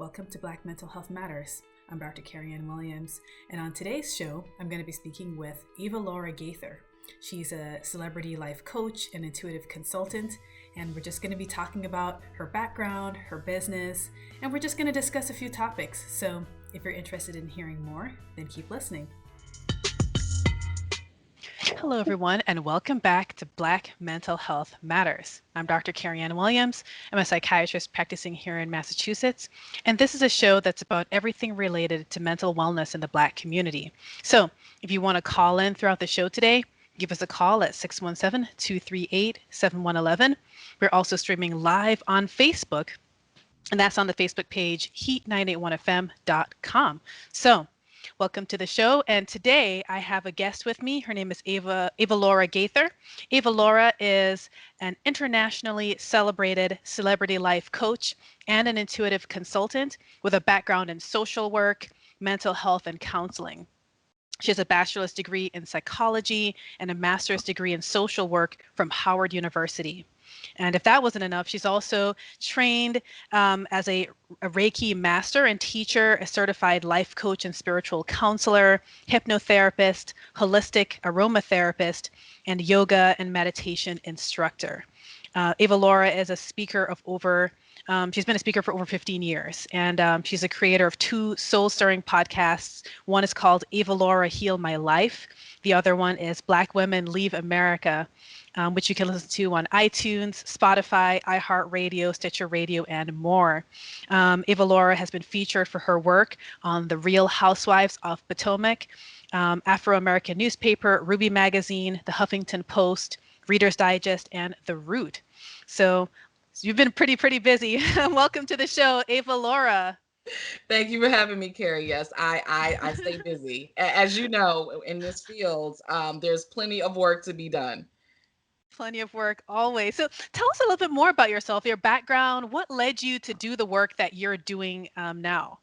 Welcome to Black Mental Health Matters. I'm drkerryann Williams, and on today's show, I'm going to be speaking with Avalaura Gaither. She's a celebrity life coach and intuitive consultant, and we're just going to be talking about her background, her business, and we're just going to discuss a few topics. So if you're interested in hearing more, then keep listening. Hello, everyone, and welcome back to Black Mental Health Matters. I'm drkerryann Williams. I'm a psychiatrist practicing here in Massachusetts, and this is a show that's about everything related to mental wellness in the Black community. So if you want to call in throughout the show today, give us a call at 617-238-7111. We're also streaming live on Facebook, and that's on the Facebook page, heat981fm.com. So welcome to the show, and today I have a guest with me. Her name is Avalaura Gaither. Avalaura is an internationally celebrated celebrity life coach and an intuitive consultant with a background in social work, mental health, and counseling. She has a bachelor's degree in psychology and a master's degree in social work from Howard University. And if that wasn't enough, she's also trained as a Reiki master and teacher, a certified life coach and spiritual counselor, hypnotherapist, holistic aromatherapist, and yoga and meditation instructor. Avalaura is a speaker of she's been a speaker for over 15 years, and she's a creator of two soul-stirring podcasts. One is called Avalaura Heal My Life. The other one is Black Women Leave America, which you can listen to on iTunes, Spotify, iHeartRadio, Stitcher Radio, and more. Avalaura has been featured for her work on The Real Housewives of Potomac, Afro-American newspaper, Ruby Magazine, The Huffington Post, Reader's Digest, and The Root. So you've been pretty busy. Welcome to the show, Avalaura. Thank you for having me, Carrie. Yes, I stay busy. As you know, in this field, there's plenty of work to be done. Plenty of work always. So tell us a little bit more about yourself, your background. What led you to do the work that you're doing now?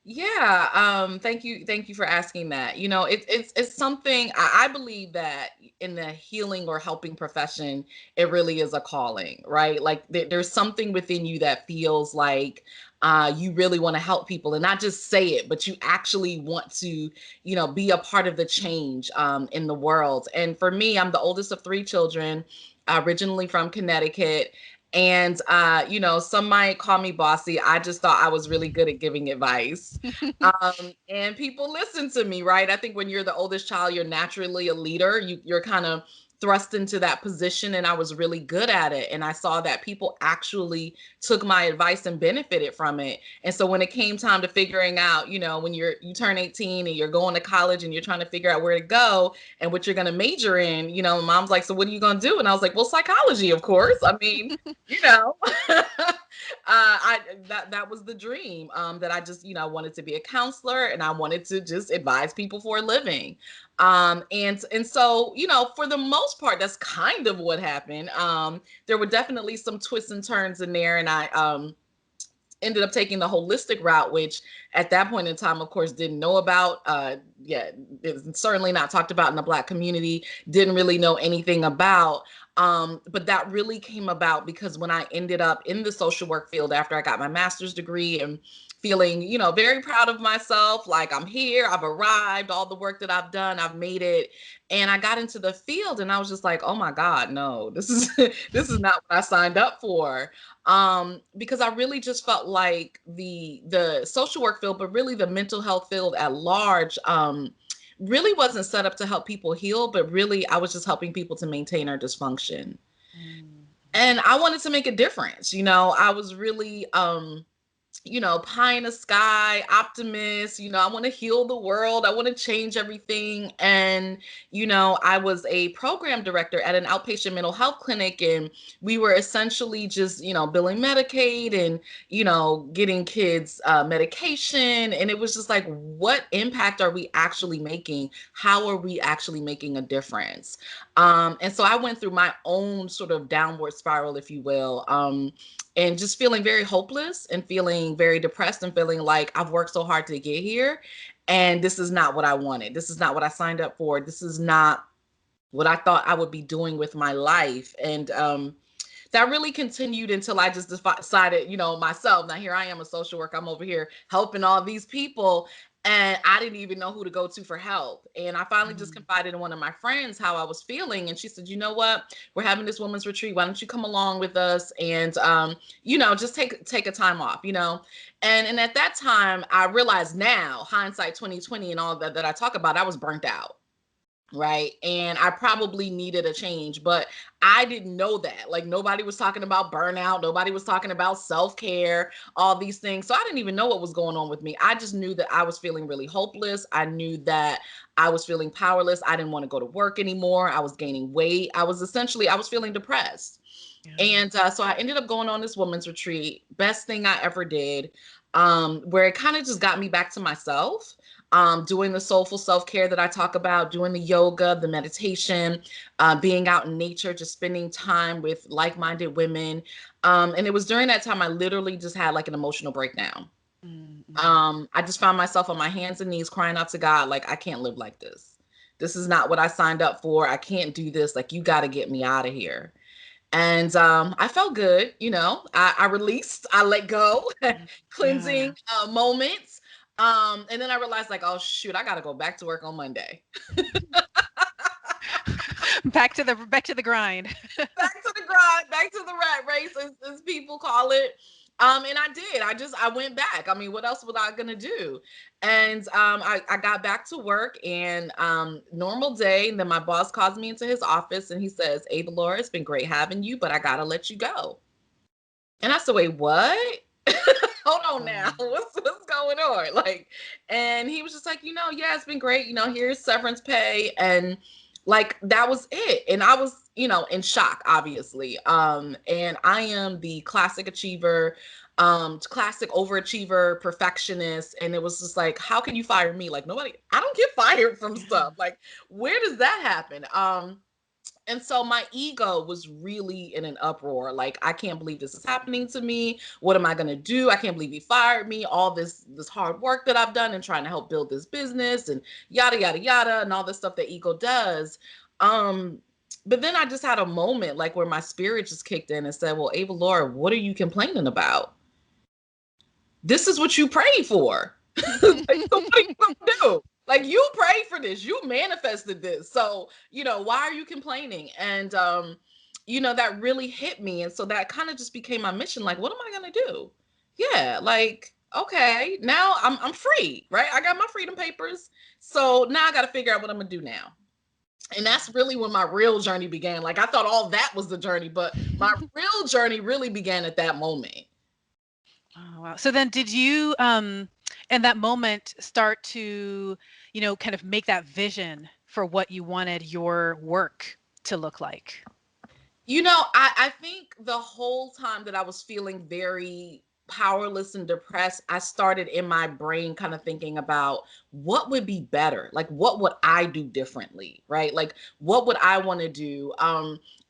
Yeah, thank you for asking that. You know, it's something I believe that in the healing or helping profession, it really is a calling, right? Like there's something within you that feels like you really want to help people and not just say it, but you actually want to, be a part of the change in the world. And for me, I'm the oldest of three children, originally from Connecticut. And, some might call me bossy. I just thought I was really good at giving advice. And people listen to me, right? I think when you're the oldest child, you're naturally a leader. You're kind of thrust into that position, and I was really good at it. And I saw that people actually took my advice and benefited from it. And so when it came time to figuring out, when you turn 18 and you're going to college and you're trying to figure out where to go and what you're going to major in, mom's like, so what are you going to do? And I was like, well, psychology, of course. I mean, you know, that was the dream, that I just, wanted to be a counselor and I wanted to just advise people for a living. And so, for the most part, that's kind of what happened. There were definitely some twists and turns in there, and I ended up taking the holistic route, which at that point in time, of course, didn't know about. It's certainly not talked about in the Black community, didn't really know anything about. But that really came about because when I ended up in the social work field after I got my master's degree and feeling, very proud of myself, like I'm here, I've arrived, all the work that I've done, I've made it. And I got into the field and I was just like, oh my God, no, this is this is not what I signed up for. Because I really just felt like the social work field, but really the mental health field at large, really wasn't set up to help people heal, but really I was just helping people to maintain their dysfunction. And I wanted to make a difference. I was really pie in the sky, optimist, I want to heal the world. I want to change everything. And, I was a program director at an outpatient mental health clinic, and we were essentially just, billing Medicaid and, getting kids medication. And it was just like, what impact are we actually making? How are we actually making a difference? And so I went through my own sort of downward spiral, if you will. And just feeling very hopeless and feeling very depressed and feeling like I've worked so hard to get here. And this is not what I wanted. This is not what I signed up for. This is not what I thought I would be doing with my life. And that really continued until I just decided, myself. Now here I am, a social worker. I'm over here helping all these people, and I didn't even know who to go to for help. And I finally just Mm, confided in one of my friends how I was feeling, and she said, "You know what? We're having this women's retreat. Why don't you come along with us and just take a time off, And at that time, I realized now, hindsight 2020 and all that I talk about, I was burnt out. Right. And I probably needed a change, but I didn't know that. Like, nobody was talking about burnout. Nobody was talking about self care, all these things. So I didn't even know what was going on with me. I just knew that I was feeling really hopeless. I knew that I was feeling powerless. I didn't want to go to work anymore. I was gaining weight. I was feeling depressed. yeah. And so I ended up going on this women's retreat. Best thing I ever did, where it kind of just got me back to myself. Doing the soulful self-care that I talk about, doing the yoga, the meditation, being out in nature, just spending time with like-minded women. And it was during that time I literally just had like an emotional breakdown. Mm, mm, I just found myself on my hands and knees crying out to God, like, I can't live like this. This is not what I signed up for. I can't do this. Like, you got to get me out of here. And I felt good, I released, I let go, mm. cleansing Yeah. moments. And then I realized, like, oh shoot, I gotta go back to work on Monday. Back to the grind. Back to the grind, back to the rat race, as people call it. And I did. I went back. I mean, what else was I gonna do? And I got back to work, and normal day. And then my boss calls me into his office and he says, "Ava Laura, it's been great having you, but I gotta let you go." And I said, "Wait, what?" Hold on now. Um, What's going on? Like, and he was just like, yeah, it's been great. Here's severance pay. And like, that was it. And I was, in shock, obviously. And I am the classic achiever, classic overachiever, perfectionist. And it was just like, how can you fire me? Like, nobody, I don't get fired from yeah. stuff. Like, where does that happen? And so my ego was really in an uproar. Like, I can't believe this is happening to me. What am I going to do? I can't believe he fired me. All this hard work that I've done and trying to help build this business and yada yada yada and all this stuff that ego does. Um but then I just had a moment like where my spirit just kicked in and said, "Well, Ava Laura, what are you complaining about? This is what you prayed for." Like, so what are you gonna do? Like, you prayed for this, you manifested this. So, why are you complaining? And that really hit me. And so that kind of just became my mission. Like, what am I gonna do? Yeah, like, okay, now I'm free, right? I got my freedom papers. So now I gotta figure out what I'm gonna do now. And that's really when my real journey began. Like, I thought all that was the journey, but my real journey really began at that moment. Oh, wow. So then did you in that moment start to, kind of make that vision for what you wanted your work to look like? I think the whole time that I was feeling very powerless and depressed, I started in my brain kind of thinking about what would be better? Like, what would I do differently? Right? Like, what would I want to do?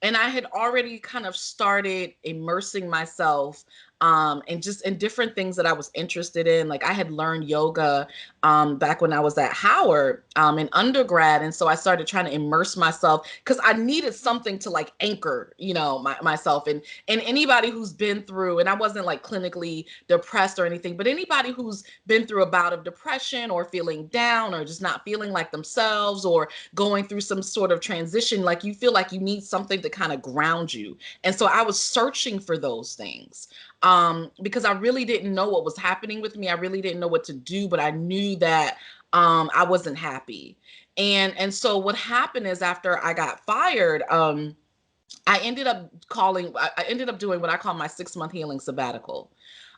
And I had already kind of started immersing myself and just in different things that I was interested in. Like, I had learned yoga back when I was at Howard in undergrad. And so I started trying to immerse myself because I needed something to like anchor, myself. And anybody who's been through, and I wasn't like clinically depressed or anything, but anybody who's been through a bout of depression or feeling down or just not feeling like themselves or going through some sort of transition, like you feel like you need something to kind of ground you. And so I was searching for those things because I really didn't know what was happening with me. I really didn't know what to do, but I knew that I wasn't happy. And so what happened is after I got fired, I ended up doing what I call my 6 month healing sabbatical,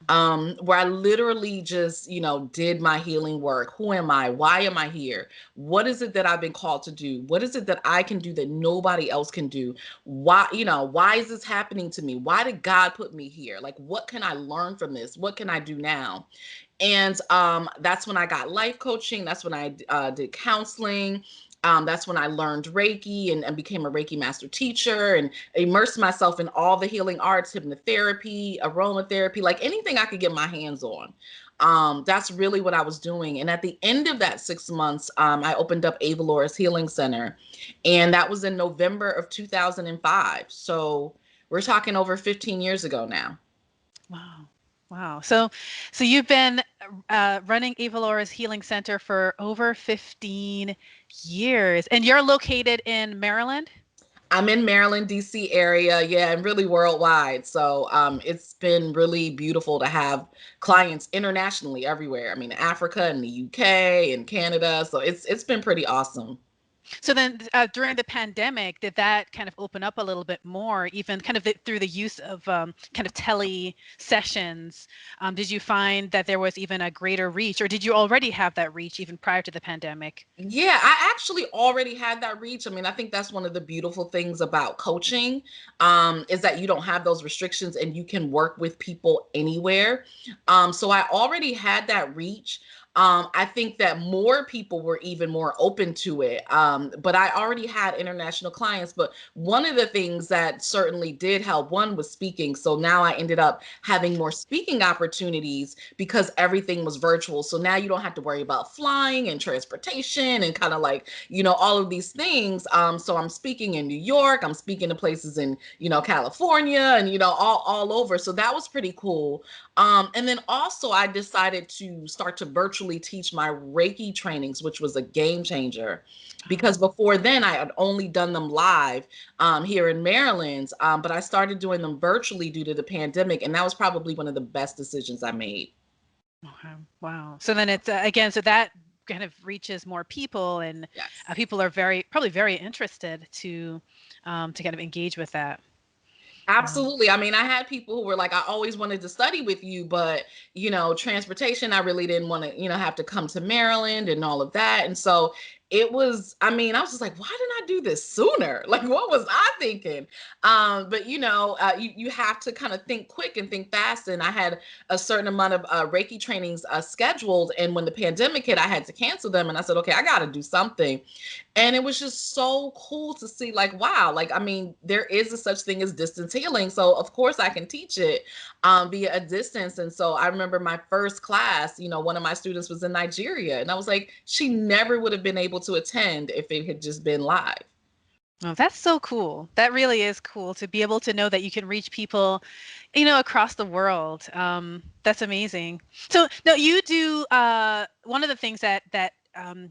where I literally just, did my healing work. Who am I? Why am I here? What is it that I've been called to do? What is it that I can do that nobody else can do? Why is this happening to me? Why did God put me here? Like, what can I learn from this? What can I do now? And that's when I got life coaching. That's when I did counseling. That's when I learned Reiki and became a Reiki master teacher and immersed myself in all the healing arts, hypnotherapy, aromatherapy, like anything I could get my hands on. That's really what I was doing. And at the end of that 6 months, I opened up Avalaura's Healing Center. And that was in November of 2005. So We're talking over 15 years ago now. Wow. Wow. So you've been running Avalaura's Healing Center for over 15 years, and you're located in Maryland? I'm in Maryland, DC area, yeah, and really worldwide. So it's been really beautiful to have clients internationally everywhere. I mean, Africa and the UK and Canada. So it's been pretty awesome. So then, during the pandemic, did that kind of open up a little bit more, even kind of through the use of kind of tele sessions? Did you find that there was even a greater reach, or did you already have that reach even prior to the pandemic? Yeah, I actually already had that reach. I mean, I think that's one of the beautiful things about coaching, is that you don't have those restrictions and you can work with people anywhere. So I already had that reach. I think that more people were even more open to it. But I already had international clients. But one of the things that certainly did help, one was speaking. So now I ended up having more speaking opportunities because everything was virtual. So now you don't have to worry about flying and transportation and kind of like, all of these things. So I'm speaking in New York, I'm speaking to places in, California and, all over. So that was pretty cool. And then also I decided to start to virtually teach my Reiki trainings, which was a game changer because Oh, before then I had only done them live here in Maryland. But I started doing them virtually due to the pandemic. And that was probably one of the best decisions I made. okay. Wow. So then it's again, so that kind of reaches more people, and Yes. people are probably very interested to kind of engage with that. Wow. Absolutely. I mean, I had people who were like, I always wanted to study with you, but, transportation, I really didn't want to, have to come to Maryland and all of that. And so it was, I mean, I was just like, why didn't I do this sooner? Like, what was I thinking? But, you have to kind of think quick and think fast. And I had a certain amount of Reiki trainings scheduled. And when the pandemic hit, I had to cancel them. And I said, okay, I got to do something. And it was just so cool to see, like, wow, like, I mean, there is a such thing as distance healing. So of course I can teach it via a distance. And so I remember my first class, one of my students was in Nigeria. And I was like, she never would have been able to attend if it had just been live. Oh, that's so cool. That really is cool to be able to know that you can reach people, across the world. That's amazing. So now you do one of the things that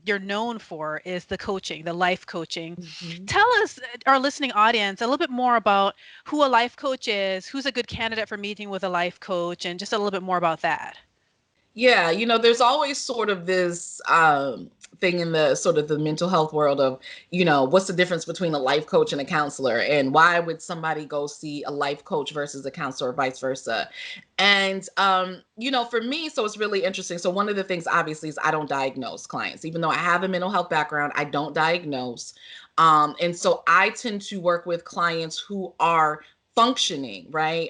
you're known for is the coaching, the life coaching. Mhm. Tell us, our listening audience, a little bit more about who a life coach is, who's a good candidate for meeting with a life coach, and just a little bit more about that. Yeah, there's always sort of this thing in the sort of the mental health world of, what's the difference between a life coach and a counselor, and why would somebody go see a life coach versus a counselor or vice versa? And for me, so it's really interesting. So one of the things obviously is I don't diagnose clients, even though I have a mental health background, I don't diagnose. And so I tend to work with clients who are functioning, right?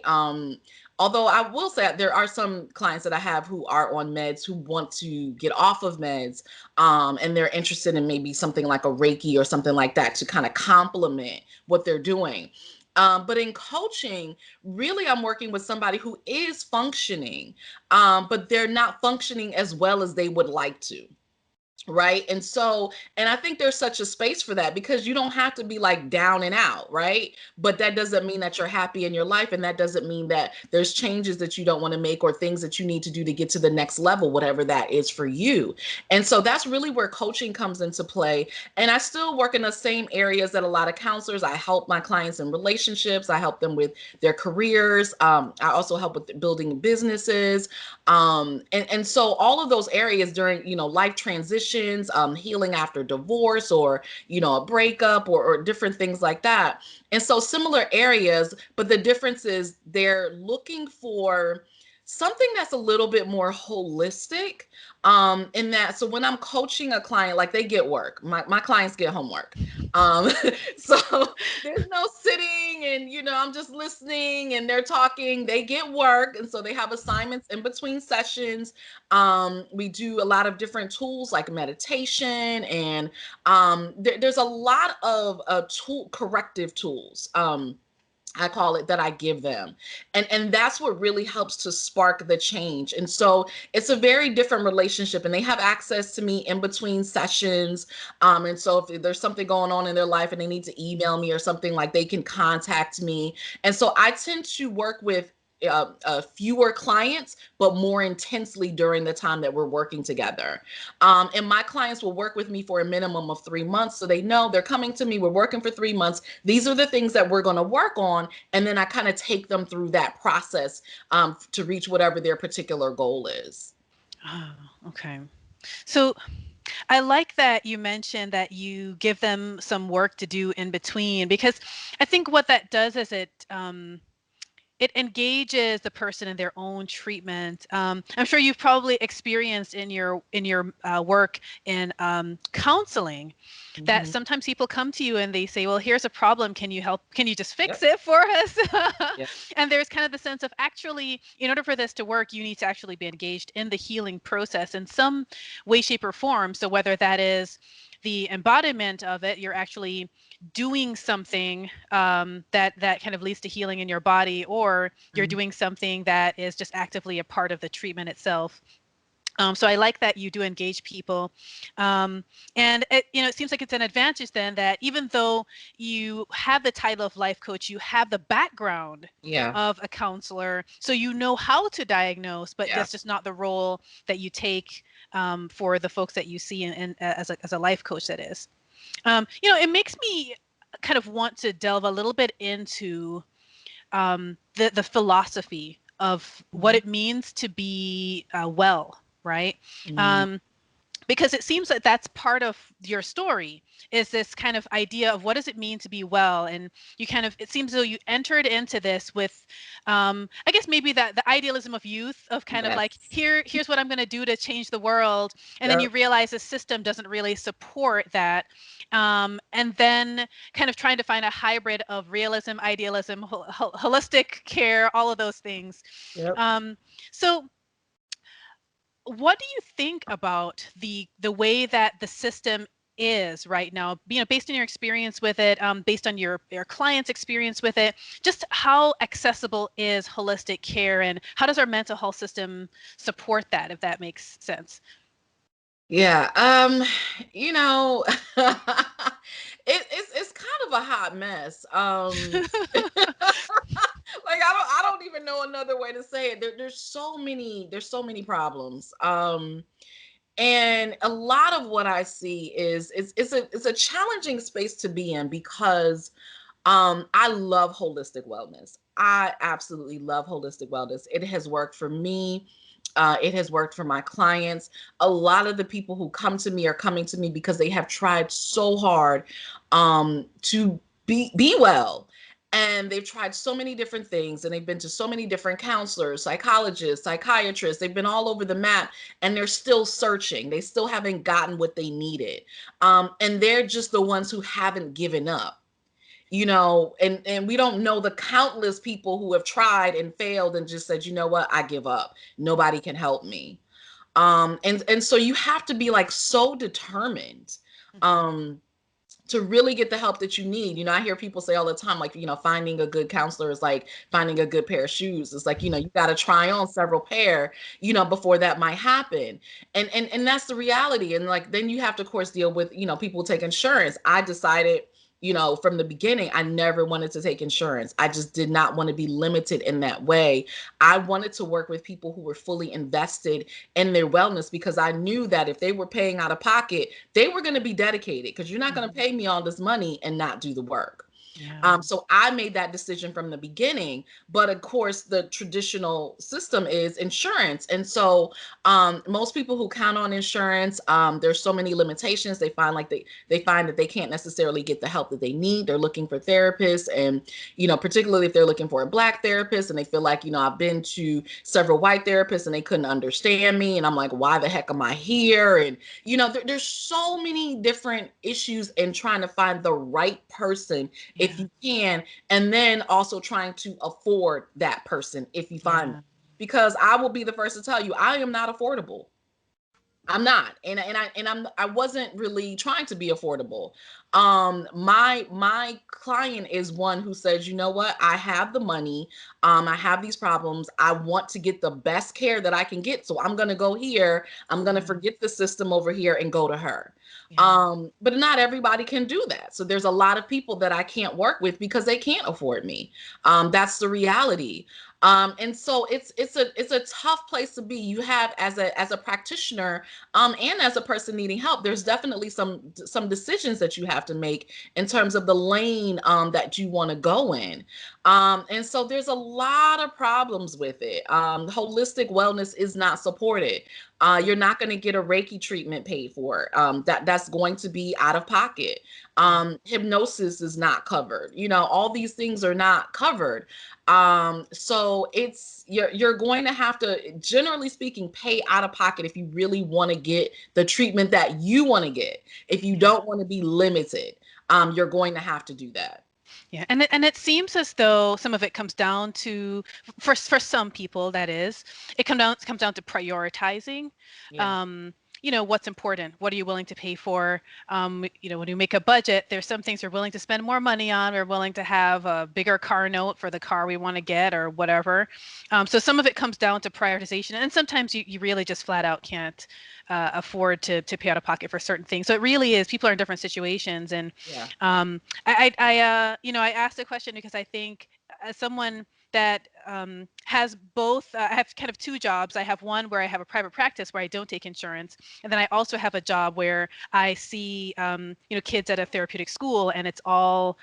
Although I will say there are some clients that I have who are on meds who want to get off of meds, and they're interested in maybe something like a Reiki or something like that to kind of complement what they're doing. But in coaching, really, I'm working with somebody who is functioning, but they're not functioning as well as they would like to. Right. And I think there's such a space for that because you don't have to be like down and out. Right. But that doesn't mean that you're happy in your life. And that doesn't mean that there's changes that you don't want to make or things that you need to do to get to the next level, whatever that is for you. And so that's really where coaching comes into play. And I still work in the same areas that a lot of counselors. I help my clients in relationships, I help them with their careers. I also help with building businesses. And so all of those areas during, life transitions, healing after divorce or, a breakup or different things like that. And so similar areas, but the difference is they're looking for something that's a little bit more holistic, in that. So when I'm coaching a client, like they get work, my clients get homework. um so there's no sitting and, I'm just listening and they're talking, they get work. And so they have assignments in between sessions. We do a lot of different tools like meditation, and there's a lot of tool corrective tools. I call it, that I give them. And that's what really helps to spark the change. And so it's a very different relationship, and they have access to me in between sessions. And so if there's something going on in their life and they need to email me or something, like, they can contact me. And so I tend to work with fewer clients, but more intensely during the time that we're working together. And my clients will work with me for a minimum of 3 months. So they know they're coming to me, we're working for 3 months. These are the things that we're going to work on. And then I kind of take them through that process to reach whatever their particular goal is. Oh, okay. So I like that you mentioned that you give them some work to do in between, because I think what that does is it engages the person in their own treatment. I'm sure you've probably experienced in your work in counseling that Hmm. sometimes people come to you and they say, well, here's a problem, can you help, can you just fix Yep. it for us? Yep. And there's kind of the sense of, actually, in order for this to work, you need to actually be engaged in the healing process in some way, shape, or form. So whether that is the embodiment of it, you're actually doing something that kind of leads to healing in your body, or you're Mhm. doing something that is just actively a part of the treatment itself. So I like that you do engage people, um, and it seems like it's an advantage then that even though you have the title of life coach, you have the background Yeah. of a counselor, so you know how to diagnose, but Yeah. that's just not the role that you take for the folks that you see as a life coach. That is, it makes me kind of want to delve a little bit into the philosophy of what Mhm. it means to be well, right? Mhm. Um, because it seems that that's part of your story, is this kind of idea of what does it mean to be well, and you kind of, it seems as though you entered into this with I guess maybe that the idealism of youth, of kind of like, Yes. here's what I'm going to do to change the world, and then you Yep. realize the system doesn't really support that, and then kind of trying to find a hybrid of realism, idealism, holistic care, all of those things. Yep. So what do you think about the way that the system is right now, based on your experience with it, based on your clients' experience with it, just how accessible is holistic care, and how does our mental health system support that, if that makes sense? Yeah. You know, it's kind of a hot mess. Like, I don't even know another way to say it. There's so many problems. And a lot of what I see is it's a challenging space to be in, because I love holistic wellness. I absolutely love holistic wellness. It has worked for me. It has worked for my clients. A lot of the people who come to me are coming to me because they have tried so hard to be well. And they've tried so many different things, and they've been to so many different counselors, psychologists, psychiatrists. They've been all over the map, and they're still searching. They still haven't gotten what they needed. And they're just the ones who haven't given up, and we don't know the countless people who have tried and failed and just said, you know what, I give up, nobody can help me. And so you have to be like so determined Mhm. um to really get the help that you need. I hear people say all the time, like, finding a good counselor is like finding a good pair of shoes. It's like, you got to try on several pair, before that might happen. And that's the reality. And like, then you have to, of course, deal with, people take insurance. I decided, from the beginning, I never wanted to take insurance. I just did not want to be limited in that way. I wanted to work with people who were fully invested in their wellness, because I knew that if they were paying out of pocket, they were going to be dedicated, because you're not going to Mhm. pay me all this money and not do the work. Yeah. So I made that decision from the beginning. But of course, the traditional system is insurance. And so most people who count on insurance, there's so many limitations. They find that they can't necessarily get the help that they need. They're looking for therapists, and particularly if they're looking for a Black therapist, and they feel like, I've been to several white therapists and they couldn't understand me, and I'm like, why the heck am I here? And there's so many different issues in trying to find the right person, if Yeah. you can, and then also trying to afford that person if you find them. Yeah. Because I will be the first to tell you, I am not affordable. I'm not, I wasn't really trying to be affordable. My client is one who says, you know what, I have the money, I have these problems, I want to get the best care that I can get, so I'm gonna go here, I'm gonna Yeah. forget the system over here and go to her. Yeah. But not everybody can do that. So there's a lot of people that I can't work with because they can't afford me. That's the reality. And so it's a tough place to be. You have, as a practitioner, and as a person needing help, there's definitely some decisions that you have to make in terms of the lane that you want to go in. And so there's a lot of problems with it. Holistic wellness is not supported. You're not going to get a Reiki treatment paid for. That's going to be out of pocket. Yeah. Hypnosis is not covered. All these things are not covered. So you're going to have to, generally speaking, pay out of pocket if you really want to get the treatment that you want to get. If you Yeah. don't want to be limited, you're going to have to do that. Yeah, and it seems as though some of it comes down to, for some people, that is, it comes down to prioritizing. Yeah. Um, what's important. What are you willing to pay for? When you make a budget, there's some things we're willing to spend more money on. We're willing to have a bigger car note for the car we want to get or whatever. So some of it comes down to prioritization, and sometimes you really just flat out can't afford to pay out of pocket for certain things. So it really is. People are in different situations, and Yeah. I asked a question because I think, as someone that has both, I have kind of two jobs. I have one where I have a private practice where I don't take insurance, and then I also have a job where I see kids at a therapeutic school, and it's all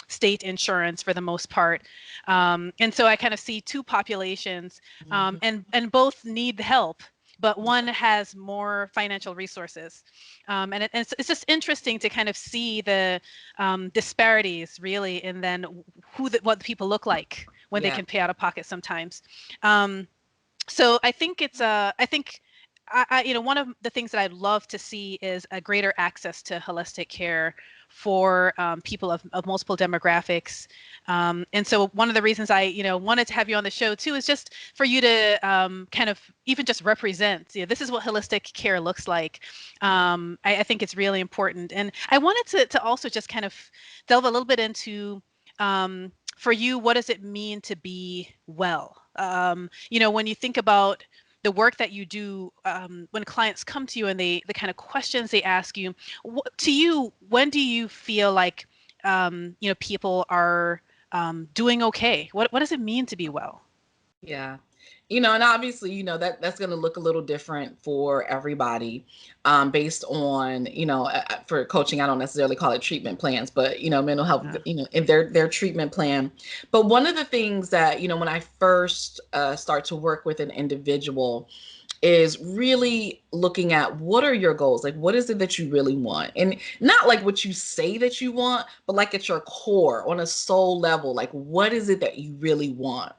state insurance for the most part. And so I kind of see two populations, Mhm. and both need help, but one has more financial resources. And it's just interesting to kind of see the disparities, really, and then what the people look like when they Yeah. can pay out of pocket sometimes. Um, so I think I think one of the things that I'd love to see is a greater access to holistic care for people of multiple demographics. And so one of the reasons I wanted to have you on the show too is just for you to kind of even just represent, this is what holistic care looks like. I think it's really important, and I wanted to also just kind of delve a little bit into, for you, what does it mean to be well? When you think about the work that you do, when clients come to you and the kind of questions they ask you, to you, when do you feel like people are doing okay? What does it mean to be well? Yeah. And obviously, that's going to look a little different for everybody, based on, for coaching, I don't necessarily call it treatment plans, but, mental health, Yeah. in their treatment plan. But one of the things that, when I first start to work with an individual is really looking at, what are your goals? Like, what is it that you really want? And not like what you say that you want, but like at your core, on a soul level, like, what is it that you really want?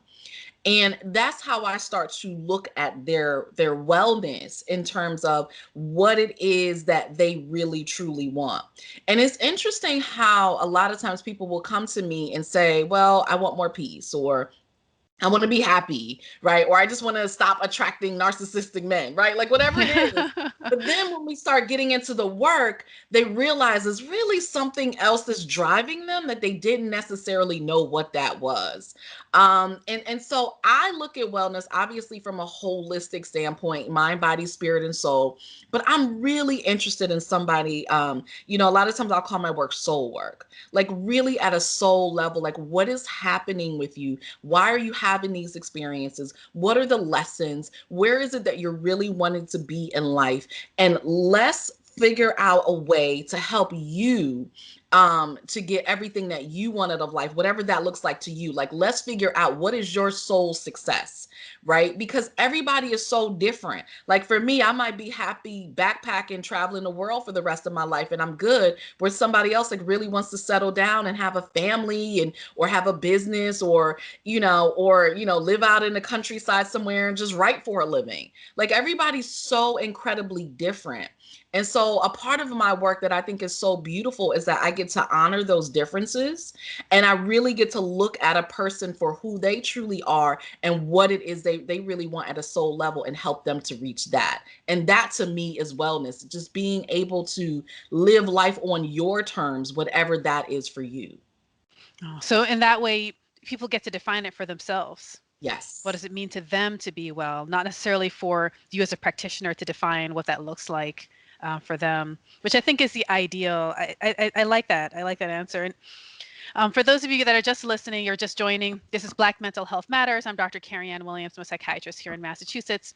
And that's how I start to look at their wellness in terms of what it is that they really truly want. And it's interesting how a lot of times people will come to me and say, well, I want more peace, or I want to be happy, right? Or I just want to stop attracting narcissistic men, right? Like, whatever it is. But then when we start getting into the work, they realize it's really something else that's driving them, that they didn't necessarily know what that was. And so I look at wellness obviously from a holistic standpoint, mind, body, spirit, and soul. But I'm really interested in somebody, a lot of times I'll call my work soul work, like really at a soul level, like, what is happening with you? Why are you having these experiences? What are the lessons? Where is it that you're really wanting to be in life? And let's figure out a way to help you, to get everything that you want out of life, whatever that looks like to you. Like, let's figure out, what is your soul success, right? Because everybody is so different. Like, for me, I might be happy backpacking, traveling the world for the rest of my life, and I'm good, where somebody else like really wants to settle down and have a family, and or have a business, or live out in the countryside somewhere and just write for a living. Like, everybody's so incredibly different. And so a part of my work that I think is so beautiful is that I get to honor those differences, and I really get to look at a person for who they truly are and what it is they really want at a soul level, and help them to reach that. And that to me is wellness, just being able to live life on your terms, whatever that is for you. Oh, so in that way, people get to define it for themselves. What Yes. does it mean to them to be well? Not necessarily for you as a practitioner to define what that looks like for them, which I think is the ideal. I like that. I like that answer. And for those of you that are just listening or just joining, this is Black Mental Health Matters. I'm Dr. Carryann Williams. I'm a psychiatrist here in Massachusetts.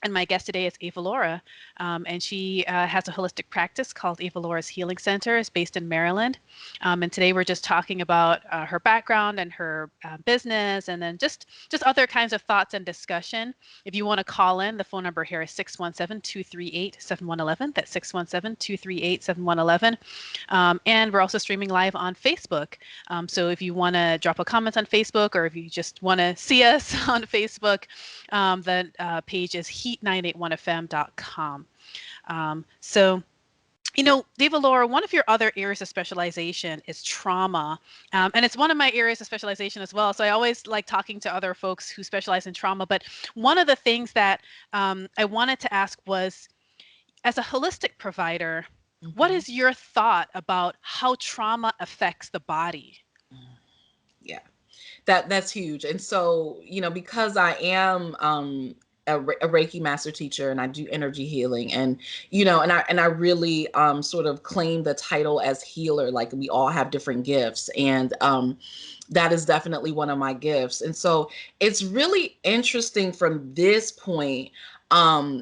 And my guest today is Avalaura, and she has a holistic practice called Avalaura's Healing Center. It's based in Maryland. And today we're just talking about her background and her business, and then just other kinds of thoughts and discussion. If you want to call in, the phone number here is 617-238-7111. That's 617-238-7111. And we're also streaming live on Facebook. So if you want to drop a comment on Facebook, or if you just want to see us on Facebook, the page is heat981fm.com. So, Deva Laura, one of your other areas of specialization is trauma. And it's one of my areas of specialization as well. So I always like talking to other folks who specialize in trauma. But one of the things that I wanted to ask was, as a holistic provider, what Mhm. is your thought about how trauma affects the body? Yeah. That's huge. And so, because I am a Reiki master teacher, and I do energy healing, and and I really sort of claim the title as healer. Like, we all have different gifts, and that is definitely one of my gifts. And so it's really interesting from this point,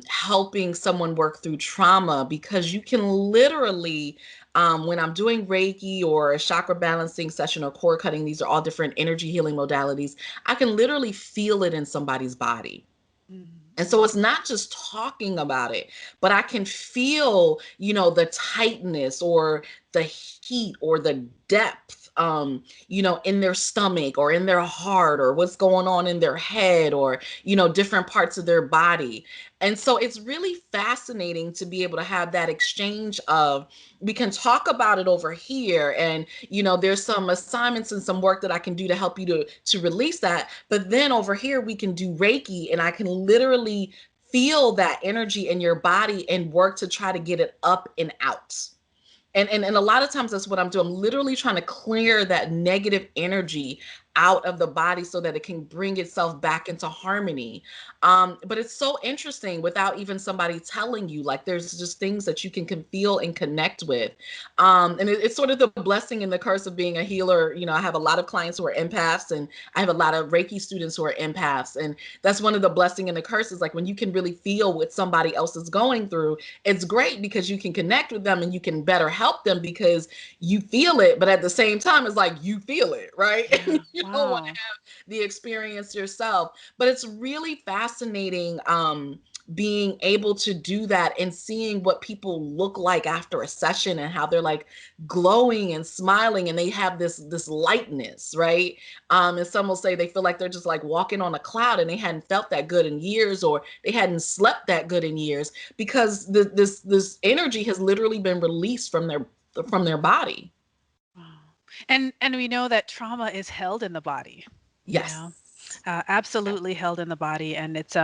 helping someone work through trauma, because you can literally, when I'm doing Reiki or a chakra balancing session or core cutting, these are all different energy healing modalities. I can literally feel it in somebody's body. Mm. And so it's not just talking about it, but I can feel, the tightness or the heat or the depth, in their stomach or in their heart, or what's going on in their head, or, different parts of their body. And so it's really fascinating to be able to have that exchange of, we can talk about it over here, and there's some assignments and some work that I can do to help you to release that, but then over here we can do Reiki, and I can literally feel that energy in your body and work to try to get it up and out. And a lot of times that's what I'm doing. I'm literally trying to clear that negative energy out of the body so that it can bring itself back into harmony. But it's so interesting without even somebody telling you. Like, there's just things that you can feel and connect with. And it's sort of the blessing and the curse of being a healer. I have a lot of clients who are empaths, and I have a lot of Reiki students who are empaths. And that's one of the blessing and the curses. Like, when you can really feel what somebody else is going through, it's great because you can connect with them and you can better help them because you feel it. But at the same time, it's like you feel it, right? And Yeah. you don't want to Wow. have the experience yourself. But it's really fascinating, being able to do that and seeing what people look like after a session, and how they're like glowing and smiling, and they have this lightness, right? And some will say they feel like they're just like walking on a cloud, and they hadn't felt that good in years, or they hadn't slept that good in years, because this energy has literally been released from their body. Wow. And we know that trauma is you know, you know, Yes, absolutely held in the body. And it's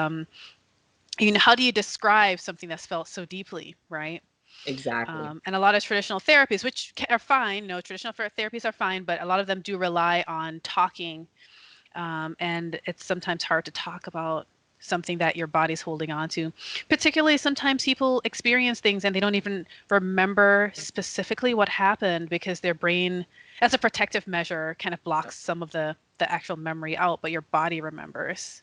how do you describe something that's felt so deeply, right? exactly. And a lot of traditional therapies, which are fine, traditional therapies are fine, but a lot of them do rely on talking, and it's sometimes hard to talk about something that your body's holding on to. Particularly, sometimes people experience things and they don't even remember specifically what happened because their brain, as a protective measure, kind of blocks some of the actual memory out, but your body remembers.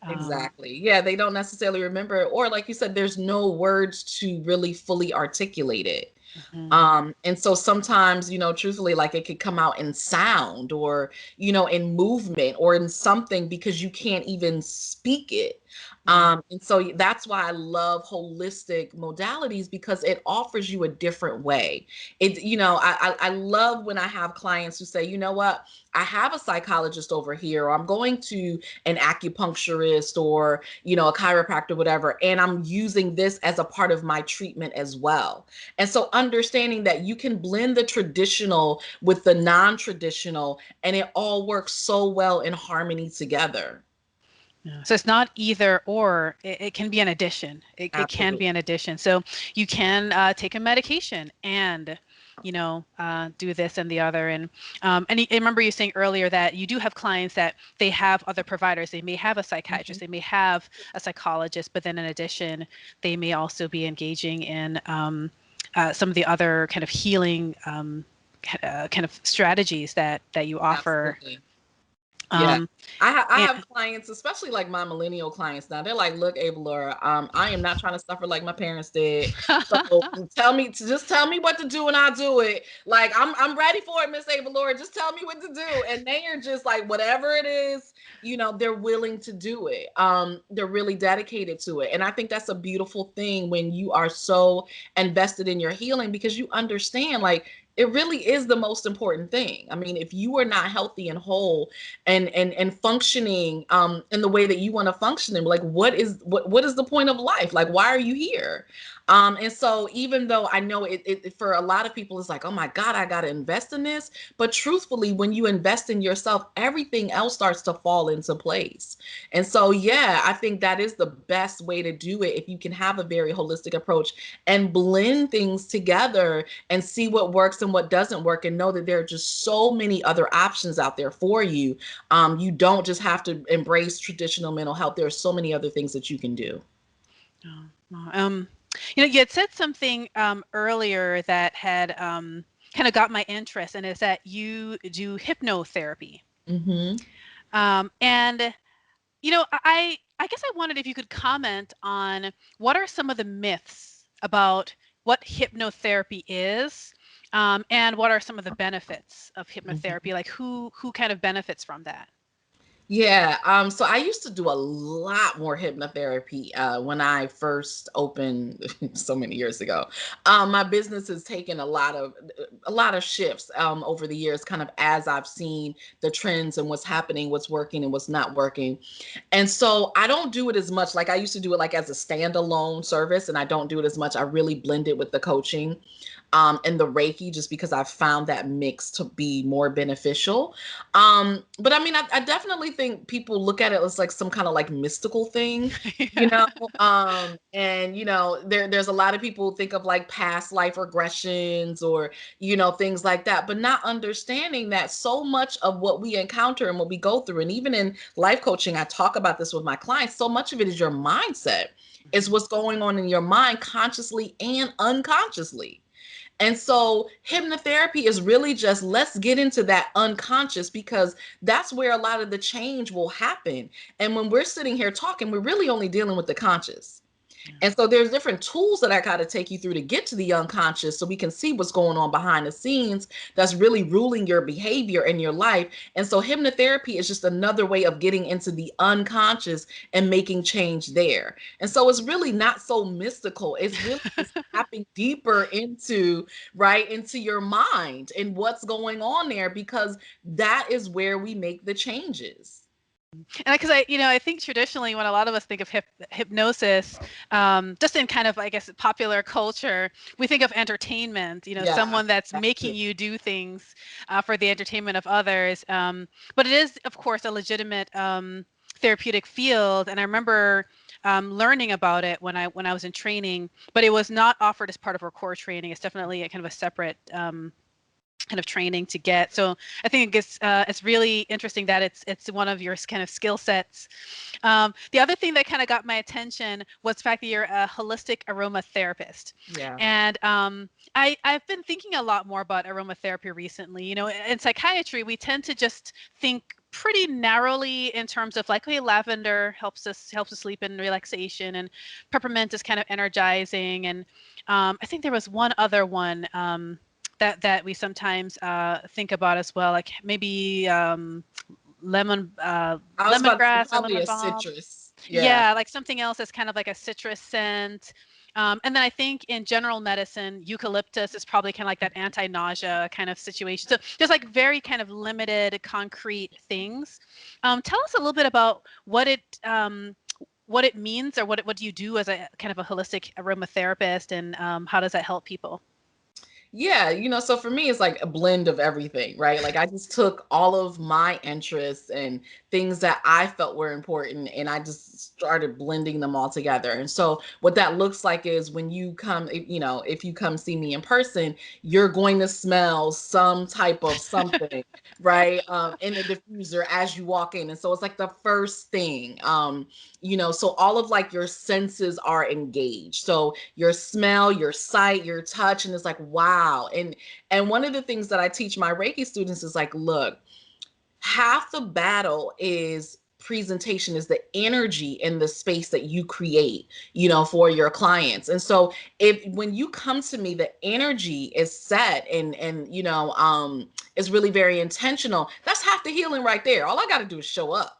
Um, Exactly. Yeah, they don't necessarily remember it, or like you said, there's no words to really fully articulate it. mhm. And so sometimes, truthfully, like, it could come out in sound, or, in movement, or in something, because you can't even speak it. Mm. And so that's why I love holistic modalities, because it offers you a different way. I love when I have clients who say, you know what, I have a psychologist over here, or I'm going to an acupuncturist, or, a chiropractor, whatever, and I'm using this as a part of my treatment as well. And so understanding that you can blend the traditional with the non-traditional, and it all works so well in harmony together. Yeah. So it's not either or. It can be an addition. It can Absolutely. be an addition. So you can take a medication and, do this and the other. And I remember you saying earlier that you do have clients that they have other providers. They may have a psychiatrist, Mhm. they may have a psychologist, but then in addition, they may also be engaging in some of the other kind of healing kind of strategies that you offer. Absolutely. Yeah. Um, I and, have clients, especially like my millennial clients now. They're like, look, Avalaura, I am not trying to suffer like my parents did. So just tell me what to do and I'll do it. Like I'm ready for it, Miss Avalaura. Just tell me what to do. And they are just like whatever it is, they're willing to do it. They're really dedicated to it. And I think that's a beautiful thing when you are so invested in your healing because you understand like it really is the most important thing. I mean, if you are not healthy and whole and functioning in the way that you want to function in, like what is the point of life? Like why are you here? And so even though I know it for a lot of people it's like, oh my god, I got to invest in this, but truthfully when you invest in yourself, everything else starts to fall into place. And so yeah, I think that is the best way to do it, if you can have a very holistic approach and blend things together and see what works and what doesn't work, and know that there are just so many other options out there for you. You don't just have to embrace traditional mental health. There are so many other things that you can do. Oh, wow. You had said something earlier that had kind of got my interest, and is that you do hypnotherapy. Hmm. And I guess I wondered if you could comment on what are some of the myths about what hypnotherapy is, and what are some of the benefits of hypnotherapy? Like who kind of benefits from that? Yeah. So I used to do a lot more hypnotherapy when I first opened so many years ago. My business has taken a lot of shifts over the years, kind of as I've seen the trends and what's happening, what's working and what's not working. And so I don't do it as much. Like I used to do it like as a standalone service, and I don't do it as much. I really blend it with the coaching and the Reiki, just because I've found that mix to be more beneficial. But I mean, I definitely think people look at it as like some kind of like mystical thing, you Yeah. know. And there's a lot of people think of like past life regressions or things like that, but not understanding that so much of what we encounter and what we go through, and even in life coaching, I talk about this with my clients. So much of it is your mindset, is Mhm. what's going on in your mind consciously and unconsciously. And so hypnotherapy is really just, let's get into that unconscious, because that's where a lot of the change will happen. And when we're sitting here talking, we're really only dealing with the conscious. Yeah. And so there's different tools that I got to take you through to get to the unconscious, so we can see what's going on behind the scenes that's really ruling your behavior and your life. And so hypnotherapy is just another way of getting into the unconscious and making change there. And so it's really not so mystical. It's really just tapping deeper into, right, into your mind and what's going on there, because that is where we make the changes. And because I think traditionally when a lot of us think of hypnosis, just in kind of, I guess, popular culture, we think of entertainment. Yeah, Someone that's that's making it. you do things for the entertainment of others. But it is, of course, a legitimate therapeutic field. And I remember learning about it when I was in training, but it was not offered as part of our core training. It's definitely a kind of a separate kind of training to get. So I think it's really interesting that it's one of your kind of skill sets. The other thing that kind of got my attention was the fact that you're a holistic aromatherapist, Yeah. and I've been thinking a lot more about aromatherapy recently. In psychiatry, we tend to just think pretty narrowly in terms of like, okay, lavender helps us sleep and relaxation, and peppermint is kind of energizing, and I think there was one other one. That we sometimes think about as well, like maybe I was about to say lemongrass or probably lemon a balm. citrus. Yeah. Yeah, like something else that's kind of like a citrus scent. And then I think in general medicine, eucalyptus is probably kind of like that anti-nausea kind of situation. So just like very kind of limited, concrete things. Tell us a little bit about what it means, or what do you do as a kind of a holistic aromatherapist, and how does that help people? Yeah, so for me, it's like a blend of everything, right? Like I just took all of my interests and things that I felt were important, and I just started blending them all together. And so what that looks like is when you come, if you come see me in person, you're going to smell some type of something, right? In the diffuser as you walk in. And so it's like the first thing. So all of like your senses are engaged. So your smell, your sight, your touch, and it's like, wow. And one of the things that I teach my Reiki students is like, look, half the battle is presentation, is the energy in the space that you create, for your clients. And so if when you come to me, the energy is set and is really very intentional, that's half the healing right there. All I got to do is show up.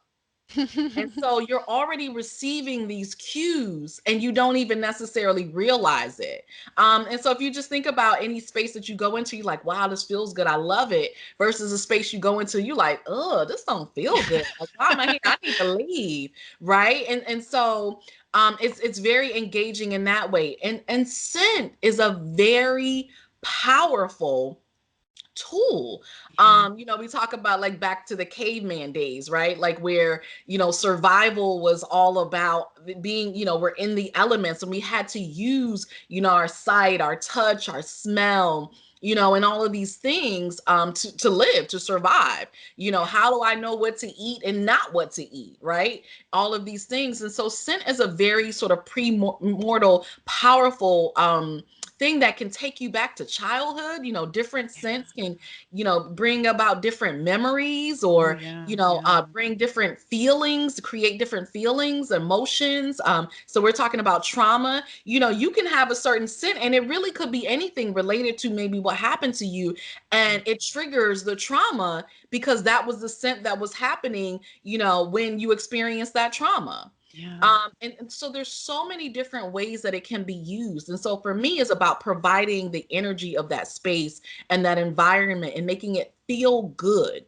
And so you're already receiving these cues and you don't even necessarily realize it. And so if you just think about any space that you go into, you're like, wow, this feels good. I love it. Versus a space you go into, you like, oh, this don't feel good. Like, why am I here? I need to leave. Right. And so it's very engaging in that way. And scent is a very powerful tool. Yeah. We talk about like back to the caveman days, right? Like where, survival was all about being, we're in the elements and we had to use, our sight, our touch, our smell, and all of these things to live, to survive. How do I know what to eat and not what to eat, right? All of these things. And so scent is a very sort of pre-mortal, powerful thing that can take you back to childhood. Different Yeah. scents can, bring about different memories, Oh or, yeah. Yeah. bring different feelings, create different feelings, emotions. So we're talking about trauma. You can have a certain scent and it really could be anything related to maybe what happened to you, and it triggers the trauma because that was the scent that was happening, when you experienced that trauma. Yeah. And so there's so many different ways that it can be used. And so for me, it's about providing the energy of that space and that environment and making it feel good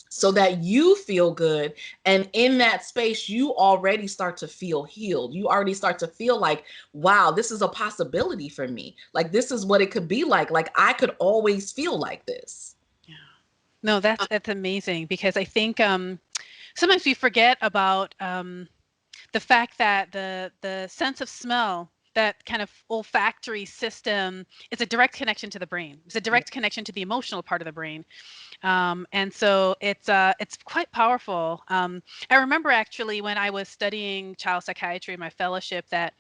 so that you feel good. And in that space, you already start to feel healed. You already start to feel like, wow, this is a possibility for me. Like, this is what it could be like. Like, I could always feel like this. Yeah. No, that's amazing because I think sometimes we forget about the fact that the sense of smell, that kind of olfactory system, is a direct connection to the brain. It's a Yeah. direct connection to the emotional part of the brain. And so it's quite powerful. I remember actually when I was studying child psychiatry in my fellowship that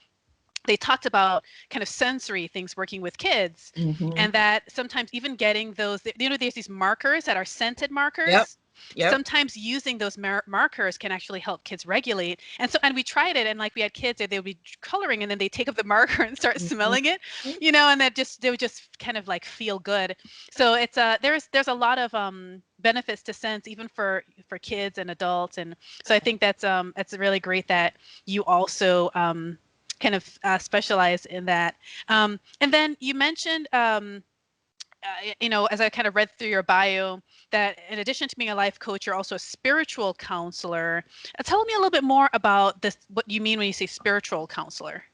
they talked about kind of sensory things working with kids, Hmm. and that sometimes even getting those, there's these markers that are scented Yep. markers. Yep. Sometimes using those markers can actually help kids regulate. And we tried it, and like we had kids that they would be coloring and then they take up the marker and start Mhm. smelling it, and that just they would just kind of like feel good. So it's there's a lot of benefits to scents even for kids and adults. And so I think that's really great that you also kind of specialize in that. And then you mentioned, as I kind of read through your bio, that in addition to being a life coach, you're also a spiritual counselor. Tell me a little bit more about this, what you mean when you say spiritual counselor.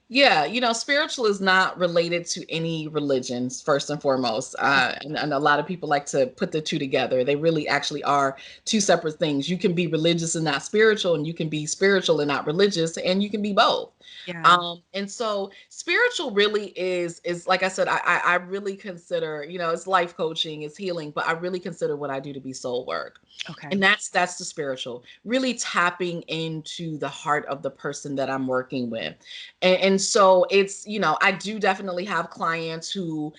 Yeah, spiritual is not related to any religions, first and foremost. And a lot of people like to put the two together. They really actually are two separate things. You can be religious and not spiritual, and you can be spiritual and not religious, and you can be both. Yeah. And so spiritual really is like I said, I really consider, it's life coaching, it's healing, but I really consider what I do to be soul work. Okay. And that's the spiritual, really tapping into the heart of the person that I'm working with. And so it's, I do definitely have clients who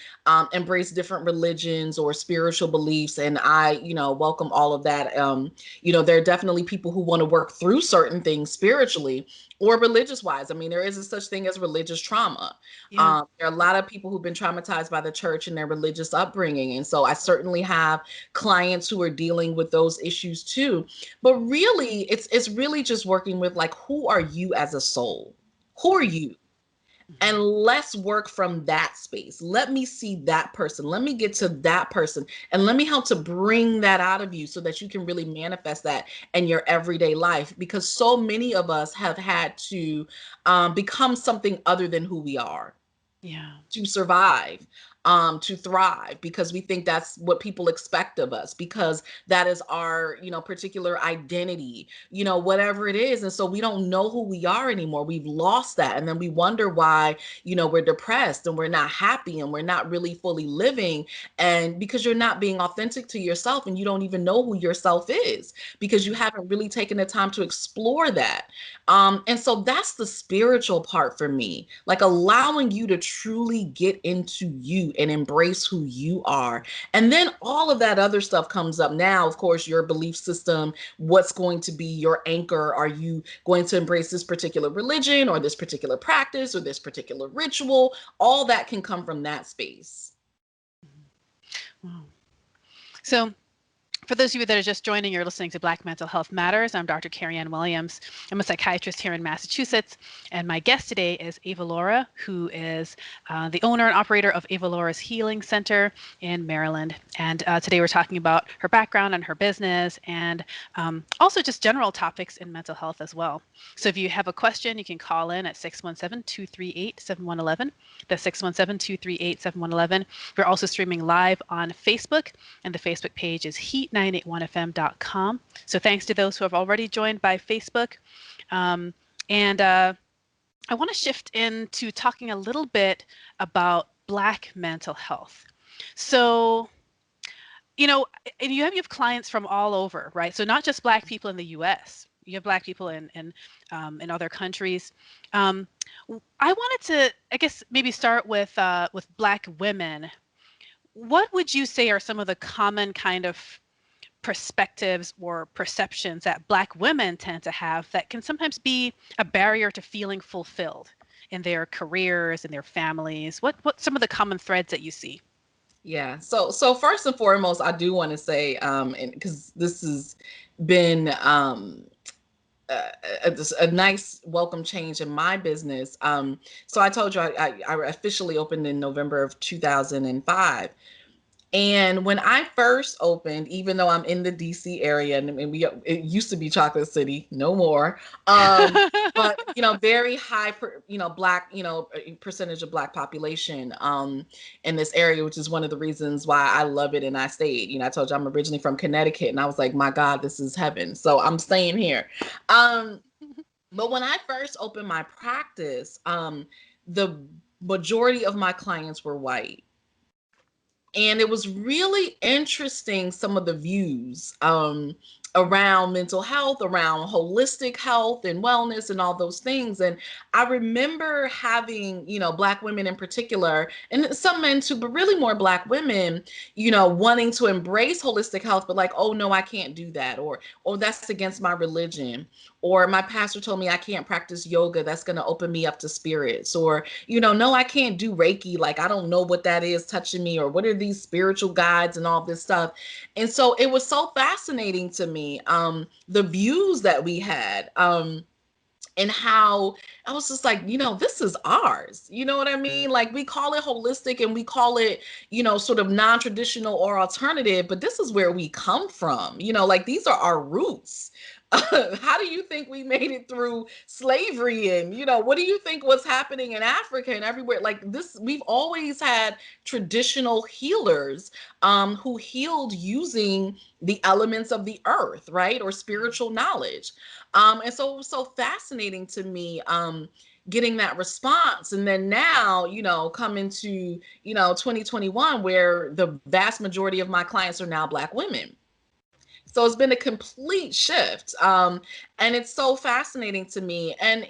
embrace different religions or spiritual beliefs, and I, welcome all of that. There are definitely people who want to work through certain things spiritually or religious wise. I mean, there is a such thing as religious trauma. Yeah. There are a lot of people who've been traumatized by the church and their religious upbringing. And so I certainly have clients who are dealing with those issues too. But really, it's really just working with like, who are you as a soul? Who are you? And Mhm. let's work from that space. Let me see that person. Let me get to that person. And let me help to bring that out of you so that you can really manifest that in your everyday life. Because so many of us have had to become something other than who we are Yeah. to survive. to thrive, because we think that's what people expect of us, because that is our, particular identity, whatever it is. And so we don't know who we are anymore. We've lost that. And then we wonder why, we're depressed and we're not happy and we're not really fully living. And because you're not being authentic to yourself, and you don't even know who yourself is, because you haven't really taken the time to explore that. And so that's the spiritual part for me, like allowing you to truly get into you and embrace who you are. And then all of that other stuff comes up now. Of course, your belief system, what's going to be your anchor? Are you going to embrace this particular religion or this particular practice or this particular ritual? All that can come from that space. Wow. So, for those of you that are just joining, you're listening to Black Mental Health Matters. I'm Dr. Kerryann Williams. I'm a psychiatrist here in Massachusetts, and my guest today is Avalaura, who is the owner and operator of Avalaura's Healing Center in Maryland. And today we're talking about her background and her business, and also just general topics in mental health as well. So if you have a question, you can call in at 617-238-7111. That's 617-238-7111. We're also streaming live on Facebook, and the Facebook page is heat981fm.com. So thanks to those who have already joined by Facebook. And I want to shift into talking a little bit about Black mental health. So, and you have clients from all over, right? So not just Black people in the U.S. You have Black people in other countries. I wanted to, I guess, maybe start with Black women. What would you say are some of the common kind of perspectives or perceptions that Black women tend to have that can sometimes be a barrier to feeling fulfilled in their careers and their families? What some of the common threads that you see? Yeah. So first and foremost, I do want to say, and because this has been a nice welcome change in my business. So I told you I officially opened in November of 2005. And when I first opened, even though I'm in the DC area, and it used to be Chocolate City, no more. But very high, Black, percentage of Black population in this area, which is one of the reasons why I love it and I stayed. I told you I'm originally from Connecticut, and I was like, my God, this is heaven. So I'm staying here. Um, but when I first opened my practice, the majority of my clients were white. And it was really interesting, some of the views around mental health, around holistic health and wellness and all those things. And I remember having, Black women in particular, and some men too, but really more Black women, wanting to embrace holistic health, but like, oh no, I can't do that, or oh, that's against my religion, or my pastor told me I can't practice yoga, that's going to open me up to spirits, or no, I can't do Reiki, like I don't know what that is touching me, or what are these spiritual guides and all this stuff. And so it was so fascinating to me, the views that we had, and how I was just like, this is ours. You know what I mean? Like, we call it holistic and we call it, sort of non-traditional or alternative, but this is where we come from. Like, these are our roots. How do you think we made it through slavery? And, what do you think was happening in Africa and everywhere? Like this, we've always had traditional healers who healed using the elements of the earth, right? Or spiritual knowledge. And so it was so fascinating to me, getting that response. And then now, coming to, 2021, where the vast majority of my clients are now Black women. So it's been a complete shift. And it's so fascinating to me. And,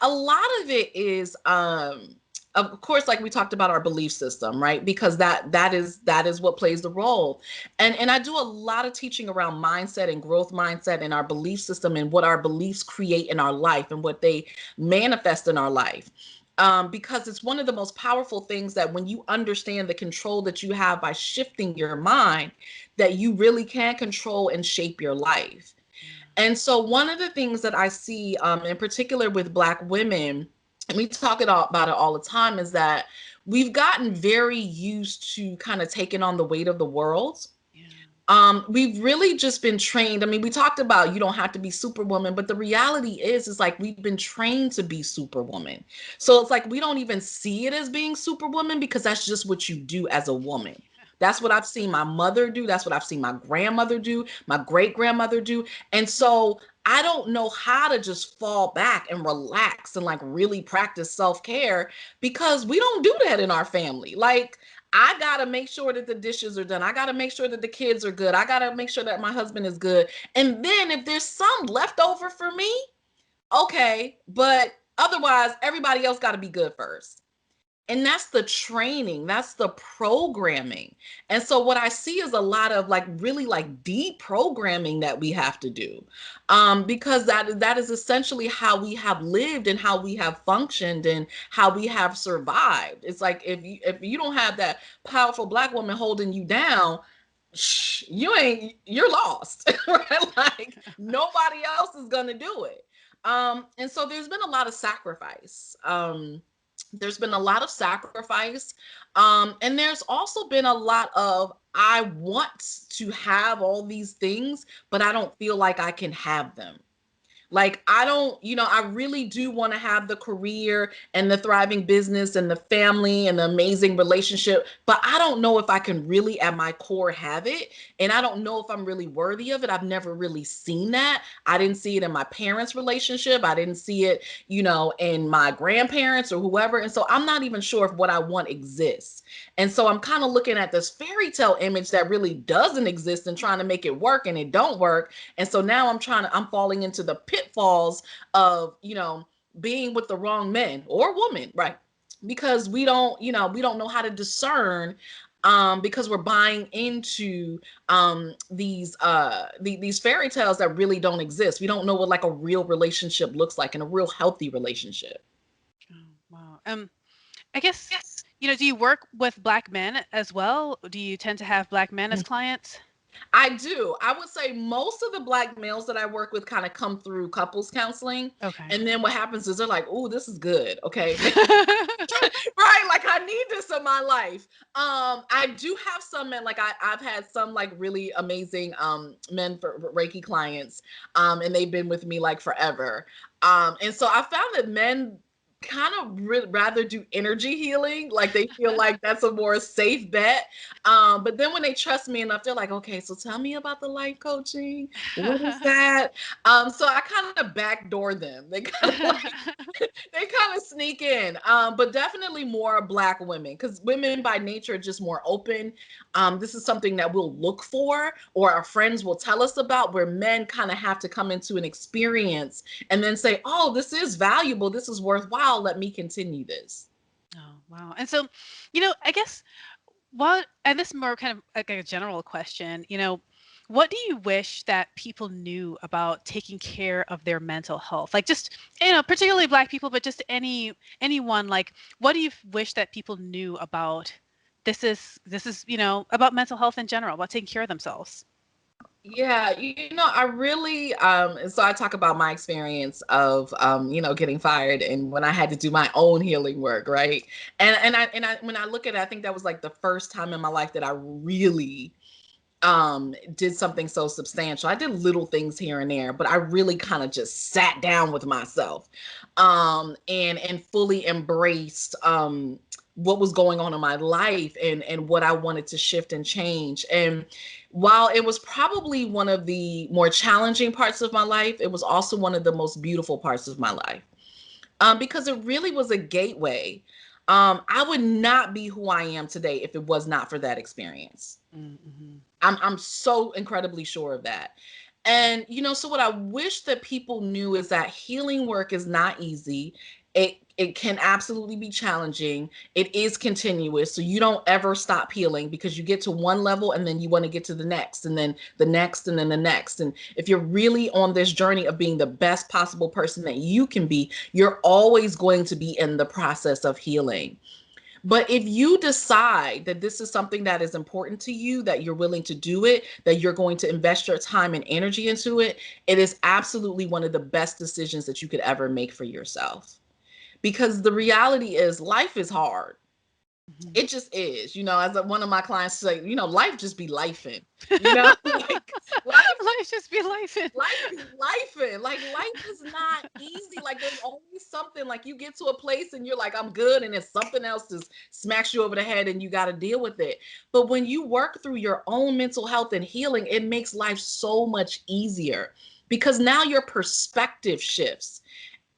a lot of it is, of course, like we talked about, our belief system, right? Because that is what plays the role. And I do a lot of teaching around mindset and growth mindset and our belief system, and what our beliefs create in our life and what they manifest in our life. Because it's one of the most powerful things, that when you understand the control that you have by shifting your mind, that you really can control and shape your life. And so one of the things that I see, in particular with Black women, and we talk about it all the time, is that we've gotten very used to kind of taking on the weight of the world. Yeah. We've really just been trained. I mean, we talked about you don't have to be superwoman, but the reality is like we've been trained to be superwoman. So it's like we don't even see it as being superwoman because that's just what you do as a woman. That's what I've seen my mother do. That's what I've seen my grandmother do, my great grandmother do. And so I don't know how to just fall back and relax and like really practice self care because we don't do that in our family. Like, I gotta make sure that the dishes are done. I gotta make sure that the kids are good. I gotta make sure that my husband is good. And then if there's some left over for me, okay. But otherwise, everybody else gotta be good first. And that's the training, that's the programming. And so what I see is a lot of like really like deprogramming that we have to do, because that is essentially how we have lived and how we have functioned and how we have survived. It's like if you don't have that powerful black woman holding you down, you're lost. Right? Like nobody else is gonna do it. And so there's been a lot of sacrifice. There's been a lot of sacrifice. And there's also been a lot of I want to have all these things, but I don't feel like I can have them. Like, I don't, I really do want to have the career and the thriving business and the family and the amazing relationship, but I don't know if I can really at my core have it. And I don't know if I'm really worthy of it. I've never really seen that. I didn't see it in my parents' relationship. I didn't see it, in my grandparents or whoever. And so I'm not even sure if what I want exists. And so I'm kind of looking at this fairy tale image that really doesn't exist and trying to make it work and it don't work. And so now I'm falling into the pitfalls of, being with the wrong men or woman, right? Because we don't know how to discern, because we're buying into these fairy tales that really don't exist. We don't know what like a real relationship looks like and a real healthy relationship. Oh, wow. I guess, do you work with Black men as well? Do you tend to have Black men as clients? I do. I would say most of the black males that I work with kind of come through couples counseling. Okay. And then what happens is they're like, oh, this is good. Okay. Right. Like I need this in my life. I do have some men, like I've had some like really amazing men for Reiki clients. And they've been with me like forever. And so I found that men kind of rather do energy healing, like they feel like that's a more safe bet. But then when they trust me enough, they're like, okay, so tell me about the life coaching. What is that? So I kind of backdoor them. They kind of like they kind of sneak in. But definitely more black women, because women by nature are just more open. This is something that we'll look for or our friends will tell us about, where men kind of have to come into an experience and then say, oh, this is valuable, this is worthwhile, let me continue this. Oh, wow. And so, I guess and this is more kind of like a general question, what do you wish that people knew about taking care of their mental health? Like just, particularly Black people, but just anyone, like, what do you wish that people knew about this is, about mental health in general, about taking care of themselves? Yeah, I really and so I talk about my experience of getting fired and when I had to do my own healing work, right? And I when I look at it, I think that was like the first time in my life that I really did something so substantial. I did little things here and there, but I really kind of just sat down with myself, and fully embraced what was going on in my life and what I wanted to shift and change. And while it was probably one of the more challenging parts of my life, it was also one of the most beautiful parts of my life, because it really was a gateway. I would not be who I am today if it was not for that experience. Mm-hmm. I'm so incredibly sure of that. And so what I wish that people knew is that healing work is not easy. It can absolutely be challenging. It is continuous. So you don't ever stop healing, because you get to one level and then you want to get to the next and then the next and then the next. And if you're really on this journey of being the best possible person that you can be, you're always going to be in the process of healing. But if you decide that this is something that is important to you, that you're willing to do it, that you're going to invest your time and energy into it, it is absolutely one of the best decisions that you could ever make for yourself. Because the reality is life is hard. Mhm. It just is, as one of my clients say, life just be lifing, you know, like life Life just be life. life be life. Like life is not easy. Like there's always something, like you get to a place and you're like, I'm good, and it's something else just smacks you over the head and you got to deal with it. But when you work through your own mental health and healing, it makes life so much easier because now your perspective shifts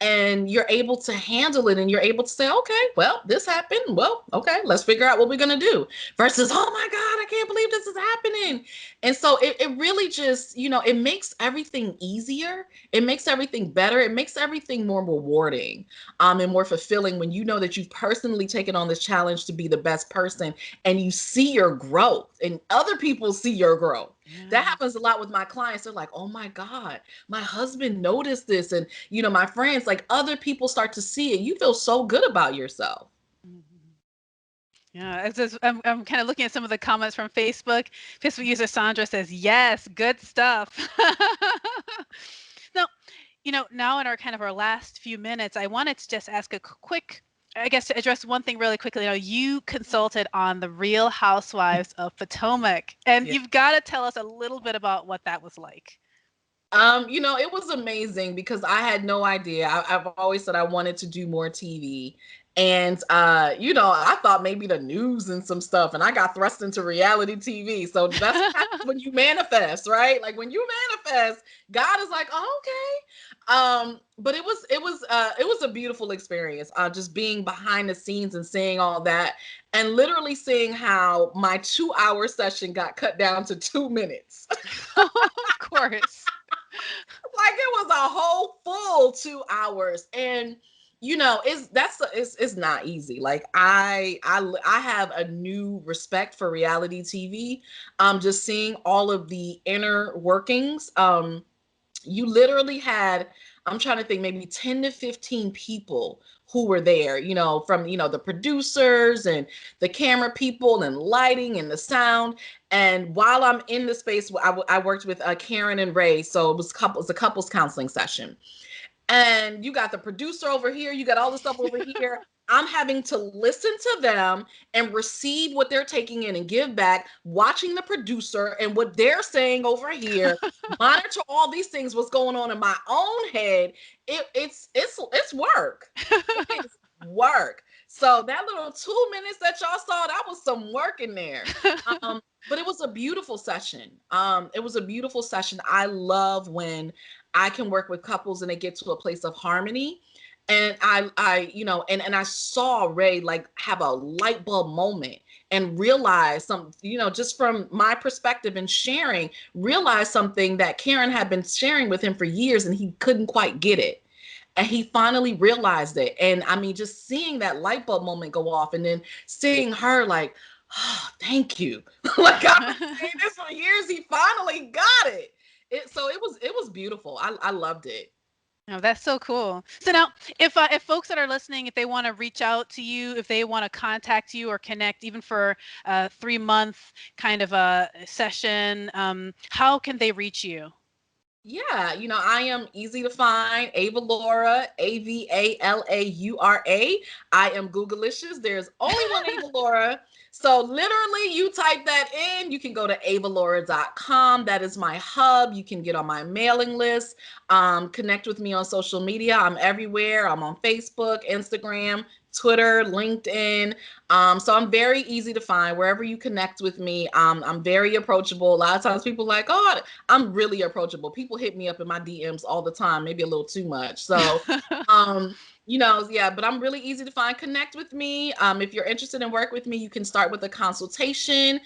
and you're able to handle it, and you're able to say, okay, well, this happened, well, okay, let's figure out what we're going to do, versus, oh my god, I can't believe this is happening. And so it really just, it makes everything easier, it makes everything better, it makes everything more rewarding, and more fulfilling when you know that you've personally taken on this challenge to be the best person, and you see your growth and other people see your growth. That Yes. happens a lot with my clients. They're like, oh my god, my husband noticed this, and my friends, like other people start to see it. You feel so good about yourself. Mhm. Yeah, it's just, I'm kind of looking at some of the comments from Facebook. Facebook user Sandra says, "Yes, good stuff." Now, now in our kind of our last few minutes, I wanted to just ask a quick, I guess, to address one thing really quickly. You consulted on the Real Housewives of Potomac, and Yeah. you've got to tell us a little bit about what that was like. It was amazing because I had no idea. I've always said I wanted to do more TV. And I thought maybe the news and some stuff, and I got thrust into reality TV. So that's what happens when you manifest, right? Like when you manifest, God is like, oh, okay. But it was a beautiful experience. Just being behind the scenes and seeing all that, and literally seeing how my 2-hour session got cut down to 2 minutes. Of course. Like it was a whole full 2 hours. And it's not easy. Like I have a new respect for reality TV. Just seeing all of the inner workings. You literally had, I'm trying to think, maybe 10 to 15 people who were there, from the producers and the camera people and lighting and the sound. And while I'm in the space, I worked with Karen and Ray, so it was a couples counseling session. And you got the producer over here, you got all the stuff over here. I'm having to listen to them and receive what they're taking in and give back, watching the producer and what they're saying over here, monitor all these things, what's going on in my own head. It's work. It is work. So that little 2 minutes that y'all saw, that was some work in there. But it was a beautiful session. It was a beautiful session. I love when I can work with couples and they get to a place of harmony. And and I saw Ray like have a light bulb moment and realize some, just from my perspective and sharing, realize something that Karen had been sharing with him for years and he couldn't quite get it. And he finally realized it. And I mean, just seeing that light bulb moment go off and then seeing her like, oh, thank you. Like I've been saying this for years. He finally got it. So it was beautiful. I loved it. Oh, that's so cool. So now, if folks that are listening, if they want to reach out to you, if they want to contact you or connect, even for a 3 month kind of a session, how can they reach you? Yeah, I am easy to find. Avalaura, Avalaura. I am Googleicious. There's only one Avalaura. So literally you type that in, you can go to avalaura.com. That is my hub. You can get on my mailing list. Connect with me on social media. I'm everywhere. I'm on Facebook, Instagram, Twitter, LinkedIn. So I'm very easy to find wherever you connect with me. I'm very approachable. A lot of times people are like, oh, I'm really approachable. People hit me up in my DMs all the time, maybe a little too much. So, um, yeah, but I'm really easy to find. Connect with me. If you're interested in work with me, you can start with a consultation.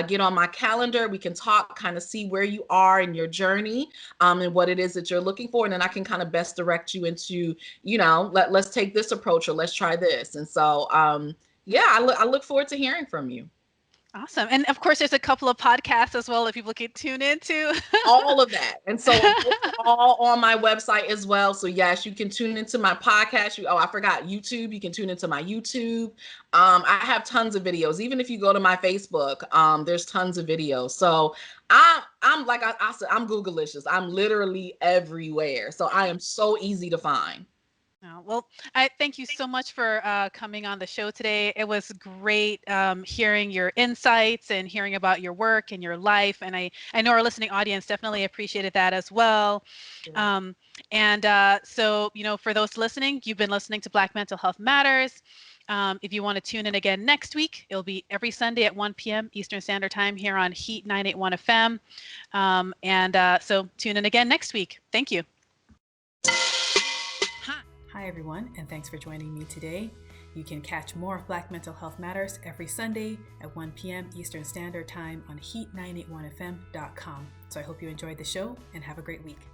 Get on my calendar. We can talk, kind of see where you are in your journey, and what it is that you're looking for, and then I can kind of best direct you into, let's take this approach or let's try this. And so, yeah, I look forward to hearing from you. Awesome. And of course, there's a couple of podcasts as well that people can tune into. All of that. And so those are all on my website as well. So yes, you can tune into my podcast. I forgot YouTube. You can tune into my YouTube. I have tons of videos. Even if you go to my Facebook, there's tons of videos. So I'm like I said, I'm Googleicious. I'm literally everywhere. So I am so easy to find. Well, I thank you so much for coming on the show today. It was great hearing your insights and hearing about your work and your life. And I know our listening audience definitely appreciated that as well. Good. Um, and so, for those listening, you've been listening to Black Mental Health Matters. If you want to tune in again next week, it'll be every Sunday at 1 p.m. Eastern Standard Time here on Heat 981 FM. So tune in again next week. Thank you. Hi, everyone, and thanks for joining me today. You can catch more of Black Mental Health Matters every Sunday at 1 p.m. Eastern Standard Time on heat981fm.com. So I hope you enjoyed the show and have a great week.